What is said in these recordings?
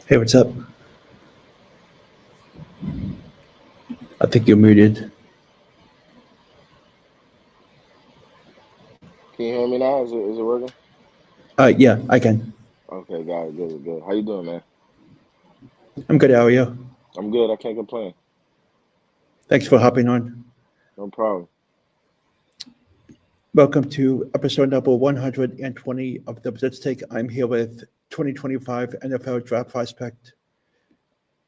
Hey, what's up? I think you're muted. Can you hear me now? Is it working? Yeah, I can. Okay, got it. Good, good. How you doing, man? I'm good. How are you? I'm good. I can't complain. Thanks for hopping on. No problem. Welcome to episode number 120 of the Blitz Take. I'm here with 2025 NFL draft prospect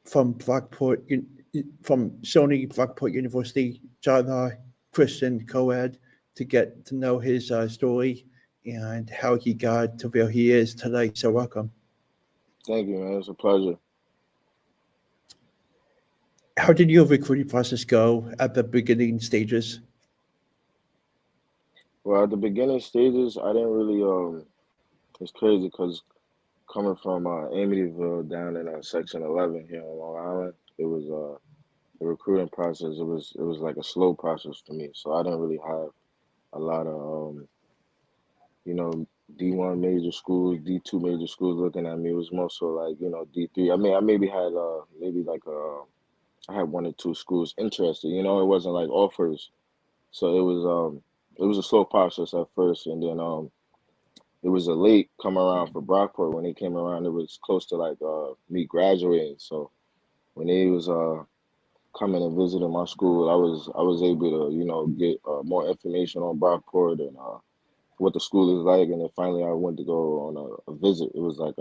from from SUNY Brockport University, Ja'la Cristian Coad, to get to know his story and how he got to where he is today. So welcome. Thank you, man. It's a pleasure. How did your recruiting process go at the beginning stages? Well, at the beginning stages, I didn't really it's crazy because coming from Amityville down in Section 11 here on Long Island, it was the recruiting process. It was like a slow process for me, so I didn't really have a lot of you know, D1 major schools, D2 major schools looking at me. It was more so like, D3. I mean, I maybe had maybe like I had one or two schools interested. It wasn't like offers. So it was a slow process at first, and then it was a late come around for Brockport. When they came around, it was close to like me graduating. So when they was coming and visiting my school, I was able to get more information on Brockport and what the school is like, and then finally I went to go on a visit. It was like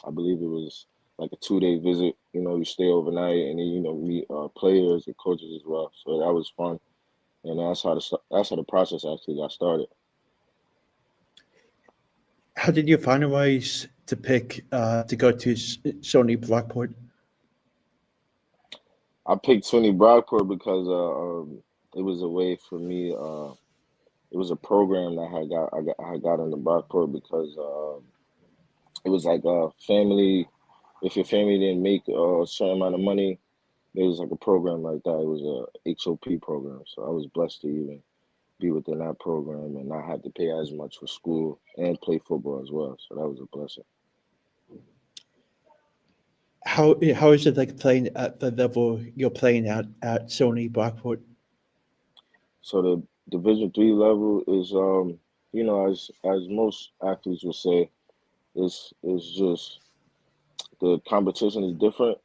I believe it was like a 2-day visit. You stay overnight, and then meet players and coaches as well. So that was fun, and that's how the process actually got started. How did you finalize to pick to go to SUNY Brockport? I picked SUNY Brockport because it was a way for me. It was a program that I got into Brockport because it was like a family. If your family didn't make a certain amount of money, there was like a program like that. It was a HOP program, so I was blessed to even be within that program and not have to pay as much for school and play football as well. So that was a blessing. How is it like playing at the level you're playing at SUNY Brockport? So the Division 3 level is as most athletes would say, it's just the competition is different,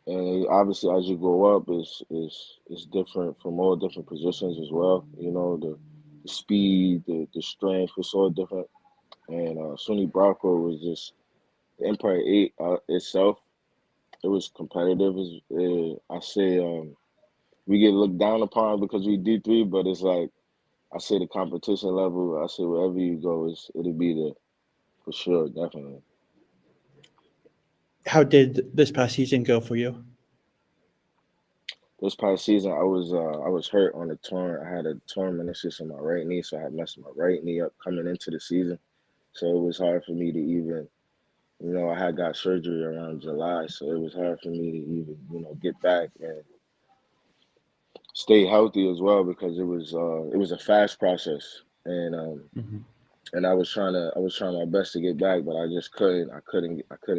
and obviously as you grow up, it's different from all different positions as well. The speed, the strength was all different, and SUNY Brockport was just the Empire 8 itself. It was competitive. I say we get looked down upon because we D3, but it's like I say the competition level. I say wherever you go, it'll be there for sure, definitely. How did this past season go for you? This past season, I was hurt on a torn. I had a torn meniscus in my right knee, so I had messed my right knee up coming into the season. So it was hard for me to even, I had got surgery around July, so it was hard for me to even, get back and stay healthy as well because it was a fast process, Mhm. and I was trying my best to get back, but I just couldn't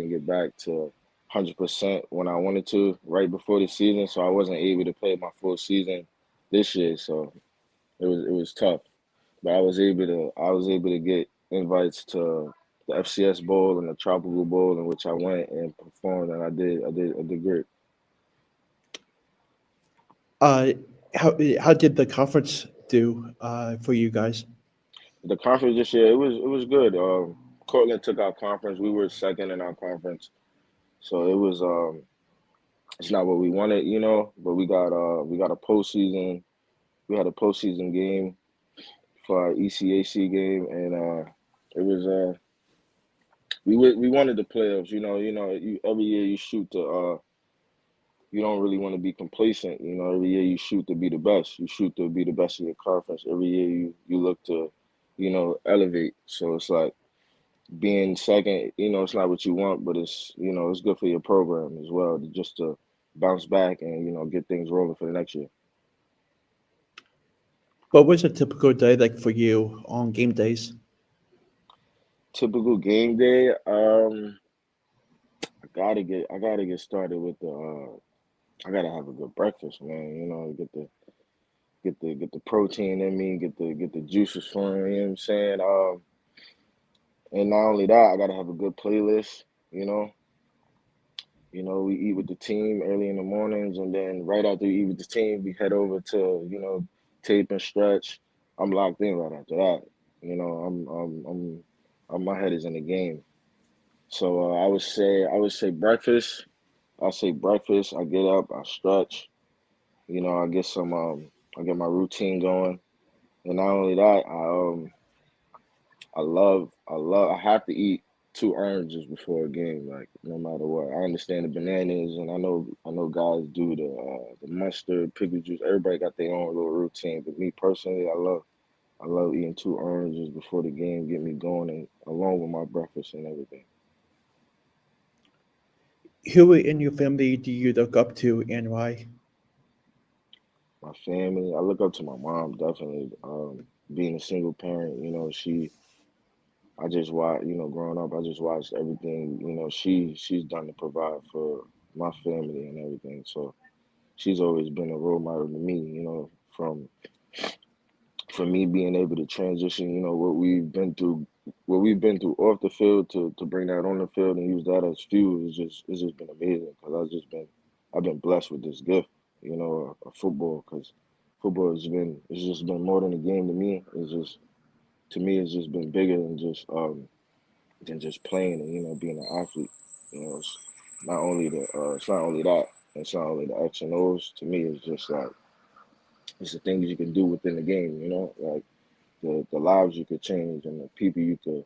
get back to 100% when I wanted to right before the season, so I wasn't able to play my full season this year. So it was tough, but I was able to get invites to the FCS Bowl and the Tropical Bowl, in which I went and performed, and I did great. Uh, how did the conference do for you guys? The conference this year, it was good. Cortland took our conference. We were second in our conference, so it's not what we wanted, but we got a postseason. We had a postseason game for our ECAC game, and it was we wanted the playoffs. Every year you shoot to you don't really want to be complacent. Every year you shoot to be the best. You shoot to be the best in your conference. Every year you look to, elevate. So it's like being second, it's not what you want, but it's good for your program as well, just to bounce back and get things rolling for the next year. What was a typical day like for you on game days? Typical game day. I gotta get started with the I gotta have a good breakfast, man. You know, get the protein in me, get the juices flowing, you know what I'm saying? And not only that, I gotta have a good playlist, you know. We eat with the team early in the mornings, and then right after we eat with the team, we head over to, tape and stretch. I'm locked in right after that. My head is in the game. So I would say breakfast. I say breakfast. I get up, I stretch. I get my routine going, and not only that, I have to eat two oranges before a game, like no matter what. I understand the bananas, and I know guys do the mustard, pickle juice. Everybody got their own little routine, but me personally, I love eating two oranges before the game, get me going, and along with my breakfast and everything. Who in your family do you look up to and why? My family, I look up to my mom definitely. Being a single parent, I just watched, growing up, I just watched everything, she's done to provide for my family and everything. So she's always been a role model to me, from me being able to transition, what we've been through off the field to bring that on the field and use that as fuel is just it's just been amazing because I've been blessed with this gift, of football because football it's just been more than a game to me. It's just been bigger than just playing and being an athlete. It's not only that. It's not only the X and O's. To me, it's just like it's the things you can do within the game. Like the lives you could change and the people you can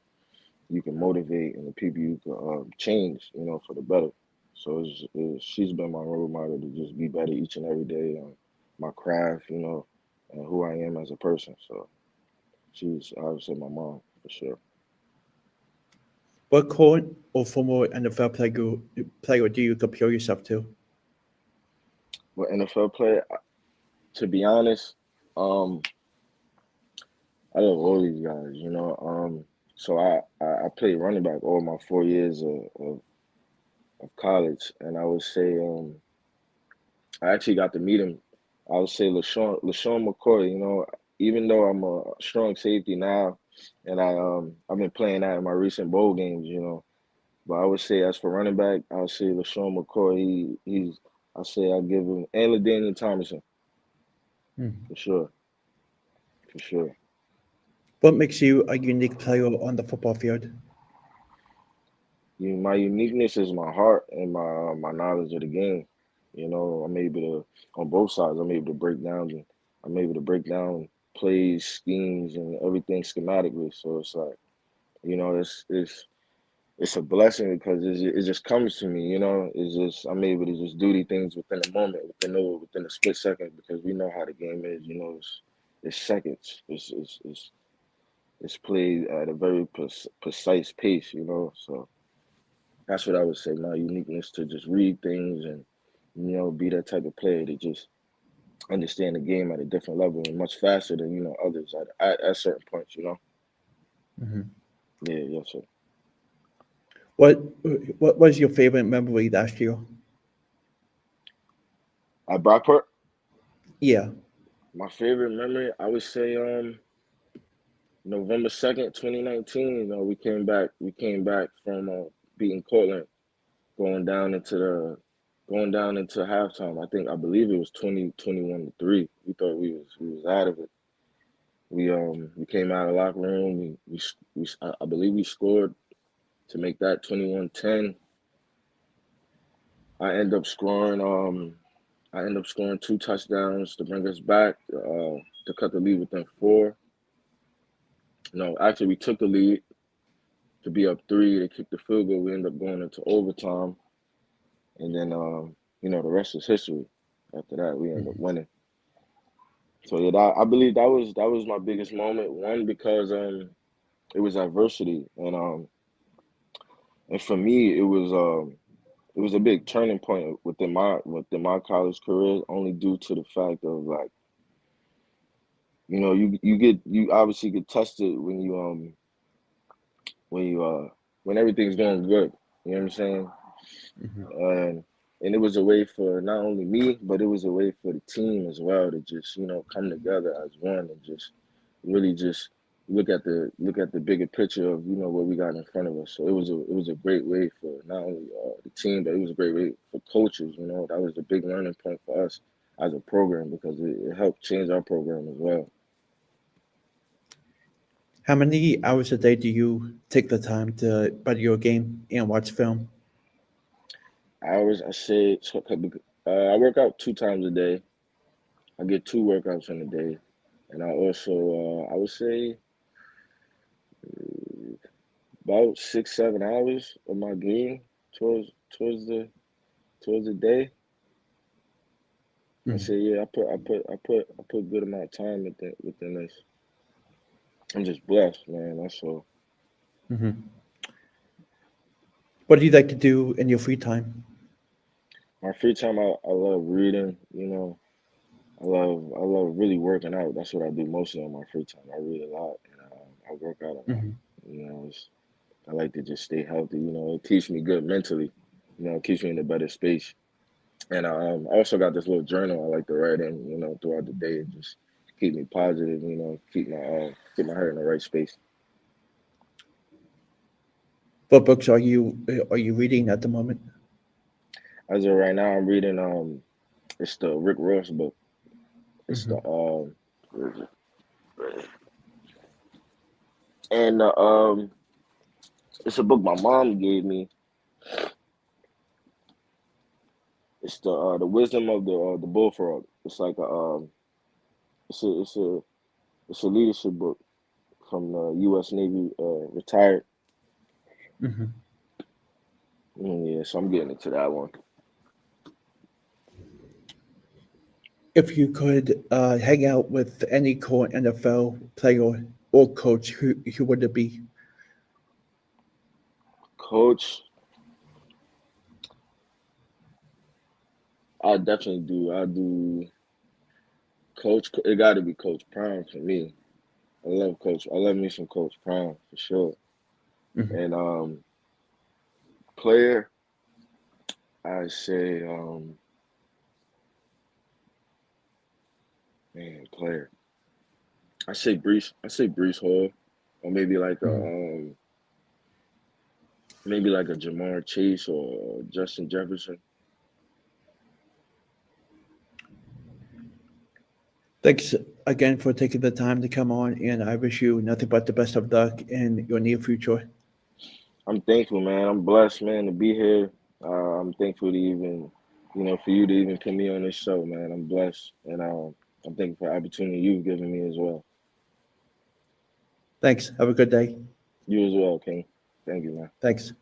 motivate and the people you can change. For the better. So she's been my role model to just be better each and every day on my craft. And who I am as a person. So she's obviously my mom for sure. What current or former NFL player do you compare yourself to? But NFL player, to be honest, um, I love all these guys. So I played running back all my 4 years of college, and I would say I actually got to meet him. I would say LaShawn McCoy. Even though I'm a strong safety now, and I've been playing that in my recent bowl games. But I would say as for running back, I would say LaShawn McCoy. I say I give him and LaDainian Thomason Hmm. for sure, for sure. What makes you a unique player on the football field? My uniqueness is my heart and my knowledge of the game. I'm able to on both sides. I'm able to break down plays, schemes, and everything schematically. So it's like it's a blessing because it just comes to me. It's just I'm able to just do these things within a moment, within a split second because we know how the game is. It's seconds. It's played at a very precise pace. So. That's what I would say. My uniqueness to just read things and be that type of player to just understand the game at a different level and much faster than others at certain points. Mhm. Yeah, yes, sir. What what was your favorite memory last year? At Brockport, Yeah. my favorite memory I would say November 2nd, 2019. We came back from beating Cortland, going down into the going down into halftime. I believe it was 2021-3. We thought we was out of it. We came out of the locker room. I believe we scored to make that 21-10. I end up scoring I end up scoring two touchdowns to bring us back to cut the lead within four. No, actually we took the lead to be up three. They kicked the field goal. We end up going into overtime, and then the rest is history. After that, we end up Mhm. winning. So yeah, I believe that was my biggest moment. One because it was adversity, and for me it was a big turning point within my college career, only due to the fact of like, you obviously get tested when you when everything's going good. You know what I'm saying? and it was a way for not only me, but it was a way for the team as well to just come together as one and just really just look at the bigger picture of what we got in front of us. So it was a great way for not only the team, but it was a great way for coaches. That was a big learning point for us as a program because it helped change our program as well. How many hours a day do you take the time to buddy your game and watch film? Hours, I say, I work out 2 times a day. I get 2 workouts in a day, and I also I would say about 6 7 hours of my game towards towards the towards the day. I say yeah, I put a good amount of time within this. I'm just blessed, man. That's all. What do you like to do in your free time? My free time, I love reading. I love really working out. That's what I do mostly on my free time. I read a lot and I work out a lot. I like to just stay healthy. It keeps me good mentally. It keeps me in a better space. And I also got this little journal I like to write in, throughout the day and just keep me positive, keep my heart in the right space. What books are you reading at the moment? As of right now, I'm reading it's the Rick Ross book. It's the where is it? And it's a book my mom gave me. It's the wisdom of the bullfrog. It's like it's a it's a it's a leadership book from the U.S. Navy retired. Yeah, so I'm getting into that one. If you could hang out with any current NFL player or coach, who would it be? Coach, I definitely do. I do. Coach, it got to be Coach Prime for me. I love Coach. I love me some Coach Prime for sure. And player, I say man, player. I say Brees. I say Brees Hall, or maybe like a Jamar Chase or Justin Jefferson. Thanks again for taking the time to come on, and I wish you nothing but the best of luck in your near future. I'm thankful, man. I'm blessed, man, to be here. I'm thankful to even, for you to even put me on this show, man. I'm blessed, and I'm thankful for the opportunity you've given me as well. Thanks. Have a good day. You as well, King. Thank you, man. Thanks.